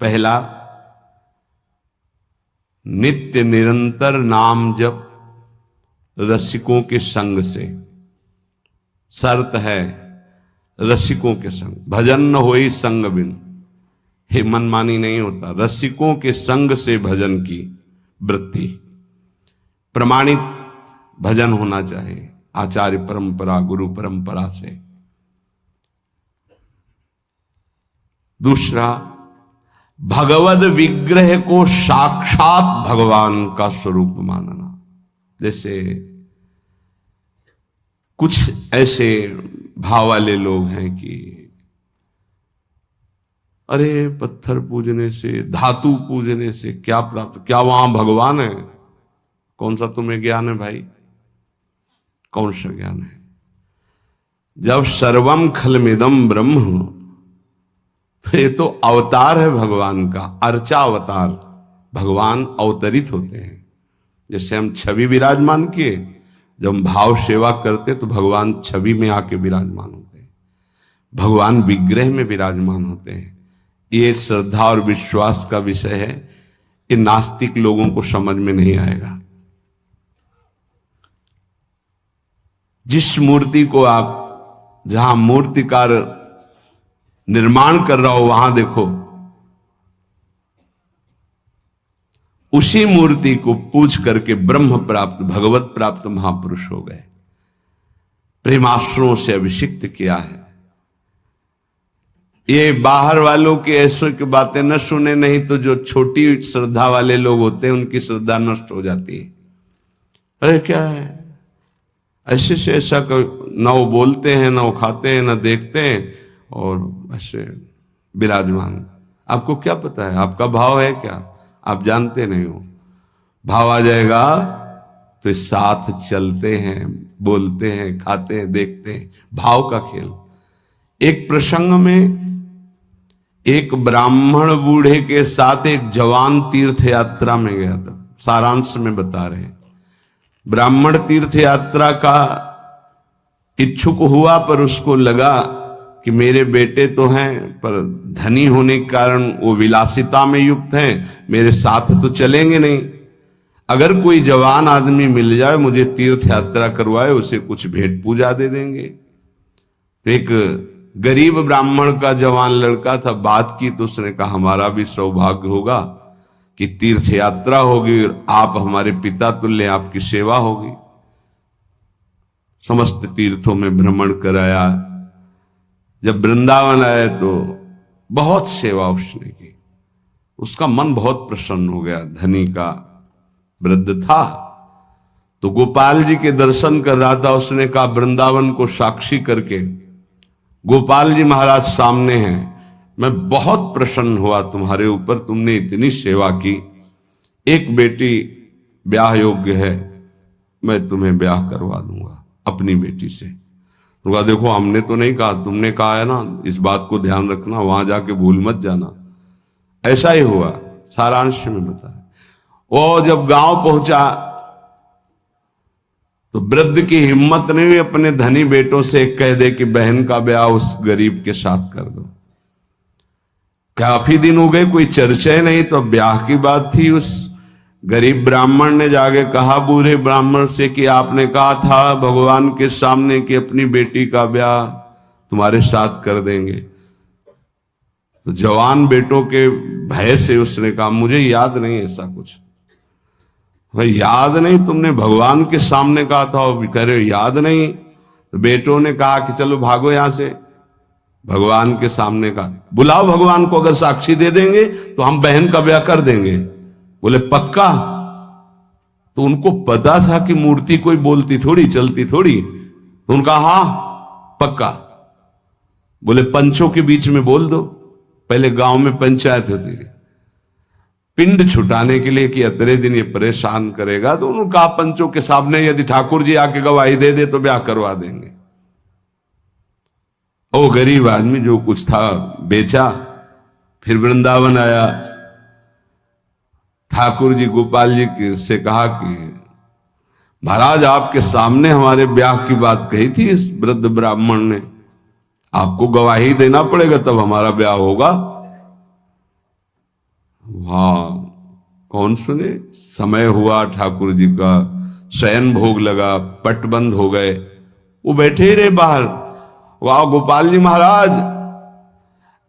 पहला, नित्य निरंतर नाम जप रसिकों के संग से। शर्त है रसिकों के संग, भजन न होई संग बिन। हे मनमानी नहीं होता, रसिकों के संग से भजन की वृत्ति। प्रमाणित भजन होना चाहिए, आचार्य परंपरा, गुरु परंपरा से। दूसरा, भगवद विग्रह को साक्षात भगवान का स्वरूप मानना। जैसे कुछ ऐसे भाव वाले लोग हैं कि अरे पत्थर पूजने से, धातु पूजने से क्या प्राप्त, क्या वहां भगवान है? कौन सा तुम्हें ज्ञान है भाई? कौन सा ज्ञान है? जब सर्वम खलमिदम ब्रह्म, तो ये तो अवतार है भगवान का, अर्चा अवतार। भगवान अवतरित होते हैं। जैसे हम छवि विराजमान किए, जब हम भाव सेवा करते तो भगवान छवि में आके विराजमान होते हैं, भगवान विग्रह में विराजमान होते हैं। ये श्रद्धा और विश्वास का विषय है, ये नास्तिक लोगों को समझ में नहीं आएगा। जिस मूर्ति को आप, जहां मूर्तिकार निर्माण कर रहा हो, वहां देखो, उसी मूर्ति को पूज करके ब्रह्म प्राप्त, भगवत प्राप्त महापुरुष हो गए। प्रेमाश्रुओं से अभिषिक्त किया है। ये बाहर वालों की ऐसो की बातें न सुने, नहीं तो जो छोटी श्रद्धा वाले लोग होते हैं उनकी श्रद्धा नष्ट हो जाती है। अरे क्या है, ऐसे से ऐसा, ना वो बोलते हैं, ना वो खाते हैं, ना देखते हैं, और ऐसे विराजमान। आपको क्या पता है? आपका भाव है क्या? आप जानते नहीं हो। भाव आ जाएगा तो साथ चलते हैं, बोलते हैं, खाते हैं, देखते हैं। भाव का खेल। एक प्रसंग में एक ब्राह्मण बूढ़े के साथ एक जवान तीर्थ यात्रा में गया था। सारांश में बता रहे हैं। ब्राह्मण तीर्थ यात्रा का इच्छुक हुआ, पर उसको लगा कि मेरे बेटे तो हैं, पर धनी होने के कारण वो विलासिता में युक्त हैं, मेरे साथ तो चलेंगे नहीं। अगर कोई जवान आदमी मिल जाए, मुझे तीर्थ यात्रा करवाए, उसे कुछ भेंट पूजा दे देंगे। तो एक गरीब ब्राह्मण का जवान लड़का था, बात की तो उसने कहा हमारा भी सौभाग्य होगा कि तीर्थ यात्रा होगी और आप हमारे पिता तुल्य, आपकी सेवा होगी। समस्त तीर्थों में भ्रमण कराया। जब वृंदावन आए तो बहुत सेवा उसने की। उसका मन बहुत प्रसन्न हो गया। धनी का वृद्ध था तो गोपाल जी के दर्शन कर रहा था। उसने कहा वृंदावन को साक्षी करके, गोपाल जी महाराज सामने हैं, मैं बहुत प्रसन्न हुआ तुम्हारे ऊपर, तुमने इतनी सेवा की। एक बेटी ब्याह योग्य है, मैं तुम्हें ब्याह करवा दूंगा अपनी बेटी से। तो देखो हमने तो नहीं कहा, तुमने कहा है ना, इस बात को ध्यान रखना, वहां जाके भूल मत जाना। ऐसा ही हुआ। सारांश में बताया। वो जब गांव पहुंचा तो वृद्ध की हिम्मत नहीं हुई अपने धनी बेटों से कह दे कि बहन का ब्याह उस गरीब के साथ कर दो। काफी दिन हो गए, कोई चर्चा नहीं, तो ब्याह की बात थी। उस गरीब ब्राह्मण ने जाके कहा बूढ़े ब्राह्मण से कि आपने कहा था भगवान के सामने कि अपनी बेटी का ब्याह तुम्हारे साथ कर देंगे। तो जवान बेटों के भय से उसने कहा मुझे याद नहीं ऐसा कुछ। भाई याद नहीं? तुमने भगवान के सामने कहा था। और कह रहे हो याद नहीं? तो बेटों ने कहा कि चलो भागो यहां से। भगवान के सामने का बुलाओ, भगवान को अगर साक्षी दे देंगे तो हम बहन का ब्याह कर देंगे। बोले पक्का? तो उनको पता था कि मूर्ति कोई बोलती थोड़ी, चलती थोड़ी। तो उनका हाँ पक्का। बोले पंचों के बीच में बोल दो। पहले गांव में पंचायत होती थी पिंड छुटाने के लिए कि अतरे दिन ये परेशान करेगा। तो उन्होंने कहा पंचों के सामने यदि ठाकुर जी आके गवाही दे दे तो ब्याह करवा देंगे। ओ गरीब आदमी जो कुछ था बेचा, फिर वृंदावन आया। ठाकुर जी गोपाल जी से कहा कि महाराज आपके सामने हमारे ब्याह की बात कही थी इस वृद्ध ब्राह्मण ने, आपको गवाही देना पड़ेगा तब हमारा ब्याह होगा। हाँ, कौन सुने? समय हुआ ठाकुर जी का, शयन भोग लगा, पट बंद हो गए, वो बैठे ही रहे बाहर। वाह गोपाल जी महाराज,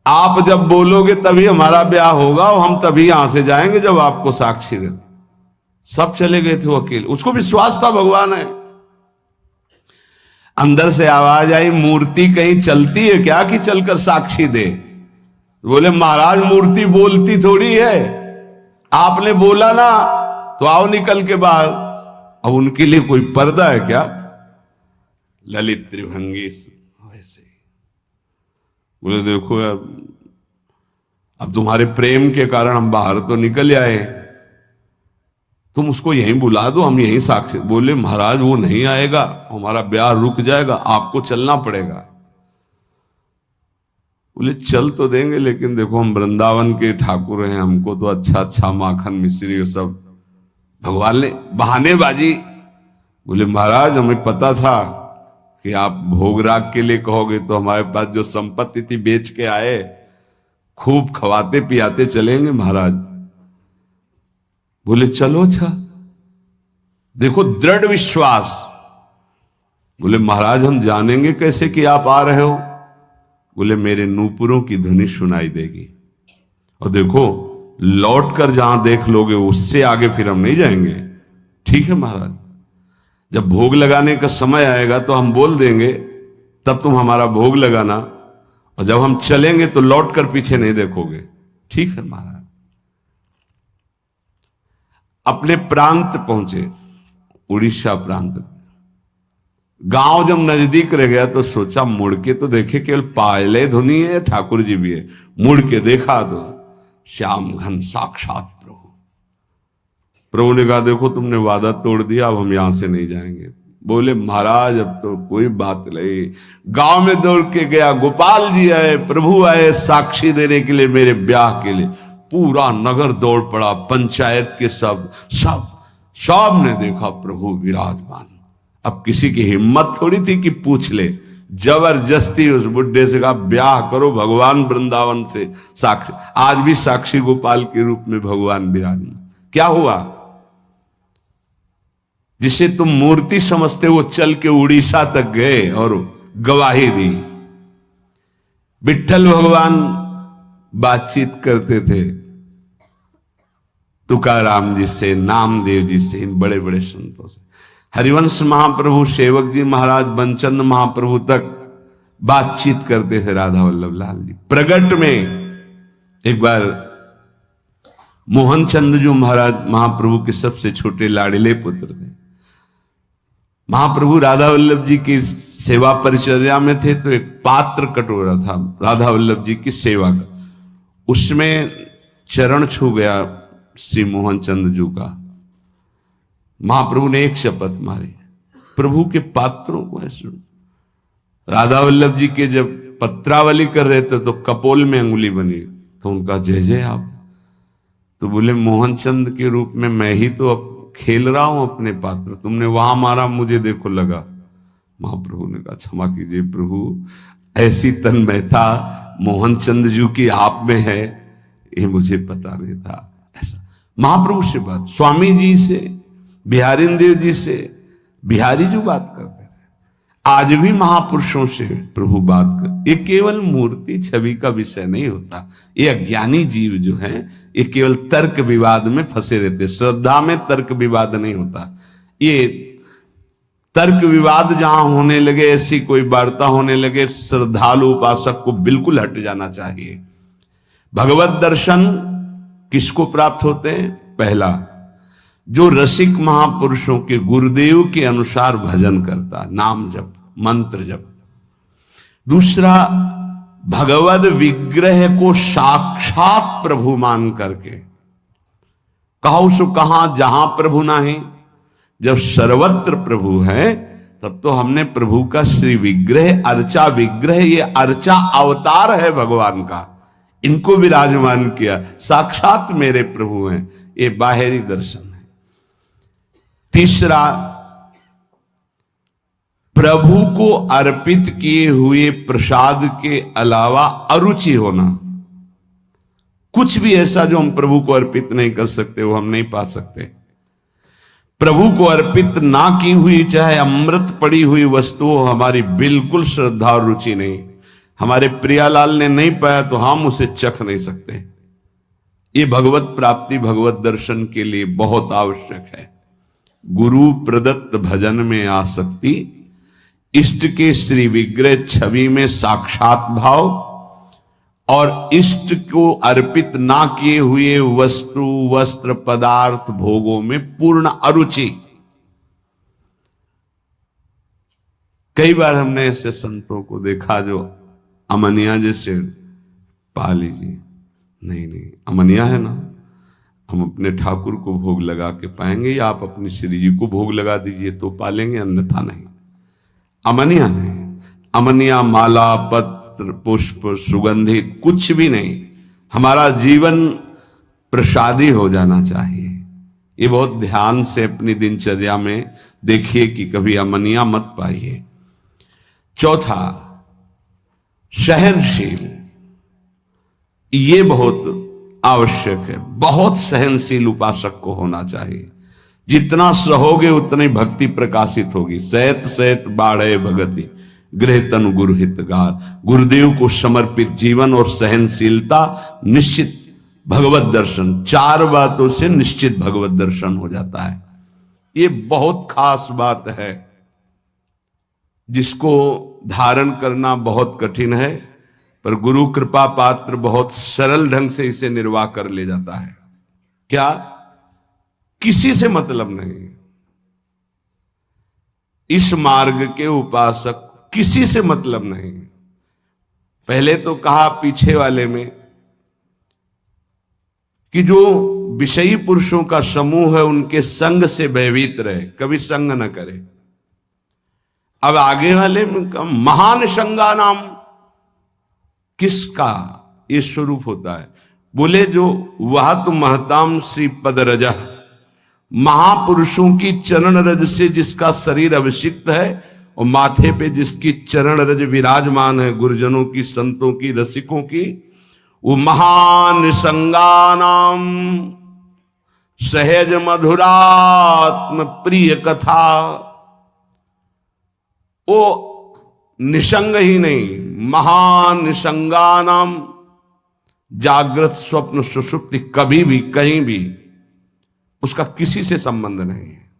आप जब बोलोगे तभी हमारा ब्याह होगा और हम तभी यहां से जाएंगे जब आपको साक्षी दे। सब चले गए थे वो अकेले। उसको विश्वास था भगवान है। अंदर से आवाज आई, मूर्ति कहीं चलती है क्या कि चलकर साक्षी दे? बोले महाराज मूर्ति बोलती थोड़ी है, आपने बोला ना तो आओ निकल के बाहर। अब उनके लिए कोई पर्दा है क्या? ललित त्रिभंगी वैसे ही बोले देखो यार, अब तुम्हारे प्रेम के कारण हम बाहर तो निकल आए, तुम उसको यहीं बुला दो, हम यहीं साक्षी। बोले महाराज वो नहीं आएगा, हमारा ब्याह रुक जाएगा, आपको चलना पड़ेगा। बोले चल तो देंगे, लेकिन देखो हम वृंदावन के ठाकुर हैं, हमको तो अच्छा अच्छा माखन मिश्री और सब। भगवान ने बहानेबाजी। बोले महाराज हमें पता था कि आप भोग राग के लिए कहोगे, तो हमारे पास जो संपत्ति थी बेच के आए, खूब खवाते पियाते चलेंगे महाराज। बोले चलो अच्छा। देखो दृढ़ विश्वास। बोले महाराज हम जानेंगे कैसे कि आप आ रहे हो? बोले मेरे नूपुरों की ध्वनि सुनाई देगी, और देखो लौट कर जहां देख लोगे उससे आगे फिर हम नहीं जाएंगे। ठीक है महाराज, जब भोग लगाने का समय आएगा तो हम बोल देंगे, तब तुम हमारा भोग लगाना, और जब हम चलेंगे तो लौट कर पीछे नहीं देखोगे। ठीक है महाराज। अपने प्रांत पहुंचे, उड़ीसा प्रांत। गांव जब नजदीक रह गया तो सोचा मुड़ के तो देखे, केवल पायले धुनी है, ठाकुर जी भी है। मुड़ के देखा तो श्याम घन साक्षात प्रभु। प्रभु ने कहा देखो तुमने वादा तोड़ दिया, अब हम यहां से नहीं जाएंगे। बोले महाराज अब तो कोई बात नहीं। गांव में दौड़ के गया, गोपाल जी आए, प्रभु आए साक्षी देने के लिए मेरे ब्याह के लिए। पूरा नगर दौड़ पड़ा, पंचायत के सब ने देखा प्रभु विराजमान। अब किसी की हिम्मत थोड़ी थी कि पूछ ले, जबरदस्ती उस बुढ़े से कहा ब्याह करो भगवान वृंदावन से साक्षी। आज भी साक्षी गोपाल के रूप में भगवान विराजमान। क्या हुआ? जिसे तुम मूर्ति समझते वो चल के उड़ीसा तक गए और गवाही दी। विट्ठल भगवान बातचीत करते थे तुकाराम जी से, नामदेव जी से, इन बड़े बड़े संतों से। हरिवंश महाप्रभु, सेवक जी महाराज, बंचंद महाप्रभु तक बातचीत करते थे राधा वल्लभ लाल जी। प्रगट में एक बार मोहन चंद जो महाराज महाप्रभु के सबसे छोटे लाड़िले पुत्र थे, महाप्रभु राधा वल्लभ जी की सेवा परिचर्या में थे, तो एक पात्र कटोरा था राधा वल्लभ जी की सेवा का, उसमें चरण छू गया श्री मोहन चंद जू का। महाप्रभु ने एक शपथ मारी, प्रभु के पात्रों को ऐसे। राधा वल्लभ जी के जब पत्रावली कर रहे थे तो कपोल में अंगुली बनी, तो उनका जय जय आप। तो बोले मोहन चंद के रूप में मैं ही तो अब खेल रहा हूं अपने पात्र, तुमने वहां मारा मुझे देखो लगा। महाप्रभु ने कहा क्षमा कीजिए प्रभु, ऐसी तन्मयता मोहन चंद जू की आप में है, ये मुझे पता नहीं था। ऐसा महाप्रभु से बात, स्वामी जी से, बिहारी देव जी से बिहारी जो बात करते थे, आज भी महापुरुषों से प्रभु बात कर। ये केवल मूर्ति छवि का विषय नहीं होता। ये अज्ञानी जीव जो है ये केवल तर्क विवाद में फंसे रहते। श्रद्धा में तर्क विवाद नहीं होता। ये तर्क विवाद जहां होने लगे, ऐसी कोई वार्ता होने लगे, श्रद्धालु उपासक को बिल्कुल हट जाना चाहिए। भगवत दर्शन किसको प्राप्त होते हैं? पहला, जो रसिक महापुरुषों के गुरुदेव के अनुसार भजन करता, नाम जप, मंत्र जप। दूसरा, भगवद विग्रह को साक्षात प्रभु मान करके। कहो सो कहां जहां प्रभु नाही, जब सर्वत्र प्रभु है तब तो हमने प्रभु का श्री विग्रह, अर्चा विग्रह, ये अर्चा अवतार है भगवान का, इनको विराजमान किया, साक्षात मेरे प्रभु हैं। ये बाहरी दर्शन है। तीसरा, प्रभु को अर्पित किए हुए प्रसाद के अलावा अरुचि होना। कुछ भी ऐसा जो हम प्रभु को अर्पित नहीं कर सकते वो हम नहीं पा सकते। प्रभु को अर्पित ना की हुई चाहे अमृत पड़ी हुई वस्तु हो, हमारी बिल्कुल श्रद्धा और रुचि नहीं। हमारे प्रियालाल ने नहीं पाया तो हम उसे चख नहीं सकते। ये भगवत प्राप्ति भगवत दर्शन के लिए बहुत आवश्यक है। गुरु प्रदत्त भजन में आसक्ति, इष्ट के श्री विग्रह छवि में साक्षात भाव और इष्ट को अर्पित ना किए हुए वस्तु वस्त्र पदार्थ भोगों में पूर्ण अरुचि। कई बार हमने ऐसे संतों को देखा जो अमनिया जैसे पा लीजिए, नहीं अमनिया है ना, हम अपने ठाकुर को भोग लगा के पाएंगे या आप अपनी श्री जी को भोग लगा दीजिए तो पालेंगे, अन्यथा नहीं। अमनिया नहीं, अमनिया माला पत्र पुष्प सुगंधित कुछ भी नहीं। हमारा जीवन प्रसादी हो जाना चाहिए। ये बहुत ध्यान से अपनी दिनचर्या में देखिए कि कभी अमनिया मत पाइए। चौथा, सहनशील, ये बहुत आवश्यक है। बहुत सहनशील उपासक को होना चाहिए। जितना सहोगे उतनी भक्ति प्रकाशित होगी। सहत सहत बाढ़े भगति गृह तनु गुरु हितगार। गुरुदेव को समर्पित जीवन और सहनशीलता, निश्चित भगवत दर्शन। चार बातों से निश्चित भगवत दर्शन हो जाता है। ये बहुत खास बात है जिसको धारण करना बहुत कठिन है, पर गुरु कृपा पात्र बहुत सरल ढंग से इसे निर्वाह कर ले जाता है। क्या? किसी से मतलब नहीं। इस मार्ग के उपासक किसी से मतलब नहीं। पहले तो कहा पीछे वाले में कि जो विषयी पुरुषों का समूह है उनके संग से भयभीत रहे, कभी संग न करे। अब आगे वाले में कहा महान संगा नाम, किसका ये स्वरूप होता है? बोले जो वह तो महताम श्री पद रजा, महापुरुषों की चरण रज से जिसका शरीर अभिषिक्त है और माथे पे जिसकी चरण रज विराजमान है, गुरुजनों की, संतों की, रसिकों की, वो महान संगानाम सहज मधुरात्म प्रिय कथा। वो निसंग ही नहीं, महान निसंगानाम, जागृत स्वप्न सुषुप्ति, कभी भी कहीं भी उसका किसी से संबंध नहीं है,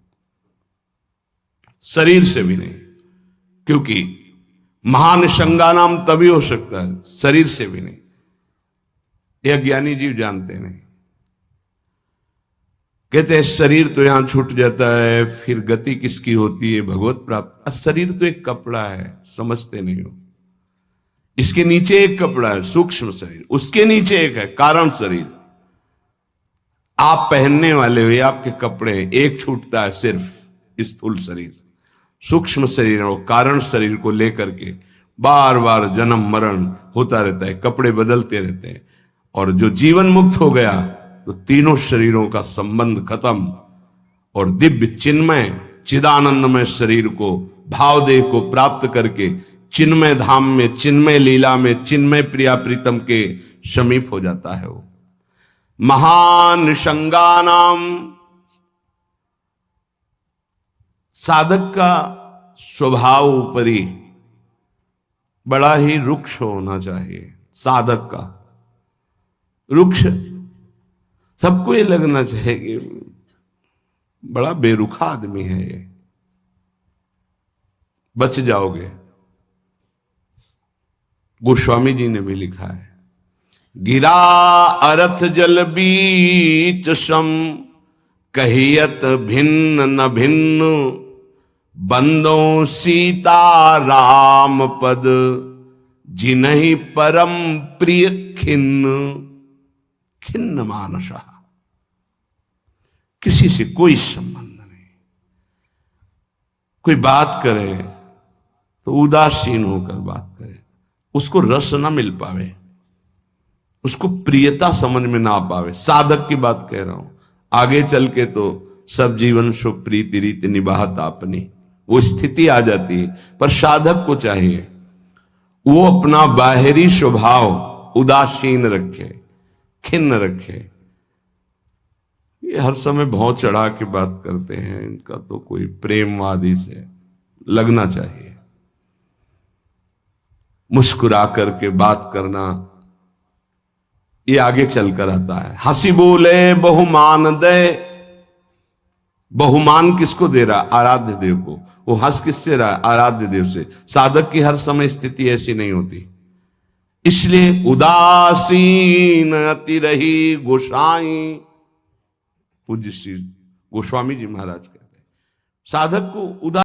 शरीर से भी नहीं। क्योंकि महान संगानाम तभी हो सकता है, शरीर से भी नहीं। यह ज्ञानी जीव जानते नहीं। कहते हैं शरीर तो यहां छूट जाता है, फिर गति किसकी होती है? भगवत प्राप्त। शरीर तो एक कपड़ा है, समझते नहीं हो। इसके नीचे एक कपड़ा है, सूक्ष्म शरीर, उसके नीचे एक है कारण शरीर। आप पहनने वाले हो, ये आपके कपड़े, एक छूटता है सिर्फ स्थूल शरीर। सूक्ष्म शरीर और कारण शरीर को लेकर के बार बार जन्म मरण होता रहता है, कपड़े बदलते रहते हैं। और जो जीवन मुक्त हो गया तो तीनों शरीरों का संबंध खत्म और दिव्य चिन्मय चिदानंदमय शरीर को, भावदेह को प्राप्त करके चिन्मय धाम में, चिन्मय लीला में, चिन्मय प्रिया प्रीतम के समीप हो जाता है। वो महान संगानाम, साधक का स्वभाव ऊपरी बड़ा ही रुक्ष होना चाहिए। साधक का रुक्ष, सबको ये लगना चाहिए कि बड़ा बेरुखा आदमी है ये, बच जाओगे। गोस्वामी जी ने भी लिखा है, गिरा अरथ जल बीच सम, कहियत भिन्न न भिन्न, बंदों सीता राम पद, जिन्हि परम प्रिय खिन्न, खिन्न मानसा। किसी से कोई संबंध नहीं। कोई बात करे तो उदासीन होकर बात करे, उसको रस ना मिल पावे, उसको प्रियता समझ में ना पावे। साधक की बात कह रहा हूं। आगे चल के तो सब जीवन सो प्रीति रीति निभात अपनी, वो स्थिति आ जाती है। पर साधक को चाहिए वो अपना बाहरी स्वभाव उदासीन रखे, खिन्न रखे। ये हर समय भौं चढ़ा के बात करते हैं, इनका तो कोई प्रेमवादी से लगना चाहिए। मुस्कुरा करके बात करना, ये आगे चलकर आता है। हंसी बोले बहुमान दे, बहुमान किसको दे रहा? आराध्य देव को। वो हंस किससे रहा? आराध्य देव से। साधक की हर समय स्थिति ऐसी नहीं होती, इसलिए उदासीन अति रही गोसाई। पूज्य श्री गोस्वामी जी महाराज कहते हैं साधक को उदास